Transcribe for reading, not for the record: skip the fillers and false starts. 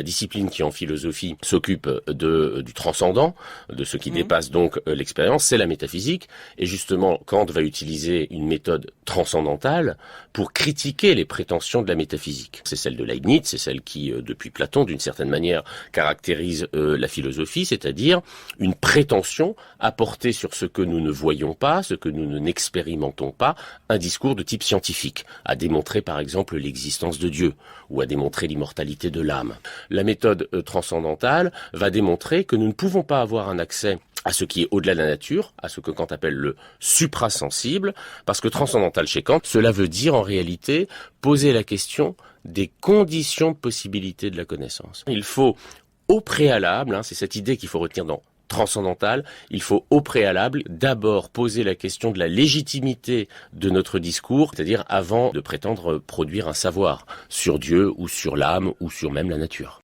La discipline qui en philosophie s'occupe du transcendant, de ce qui dépasse donc l'expérience, c'est la métaphysique. Et justement, Kant va utiliser une méthode transcendantale pour critiquer les prétentions de la métaphysique. C'est celle de Leibniz, c'est celle qui, depuis Platon, d'une certaine manière, caractérise la philosophie, c'est-à-dire une prétention à porter sur ce que nous ne voyons pas, ce que nous n'expérimentons pas, un discours de type scientifique, à démontrer par exemple l'existence de Dieu, ou à démontrer l'immortalité de l'âme. La méthode transcendantale va démontrer que nous ne pouvons pas avoir un accès à ce qui est au-delà de la nature, à ce que Kant appelle le suprasensible, parce que transcendantal chez Kant, cela veut dire en réalité poser la question des conditions de possibilité de la connaissance. Il faut au préalable, c'est cette idée qu'il faut retenir dans transcendantal, il faut au préalable d'abord poser la question de la légitimité de notre discours, c'est-à-dire avant de prétendre produire un savoir sur Dieu ou sur l'âme ou sur même la nature.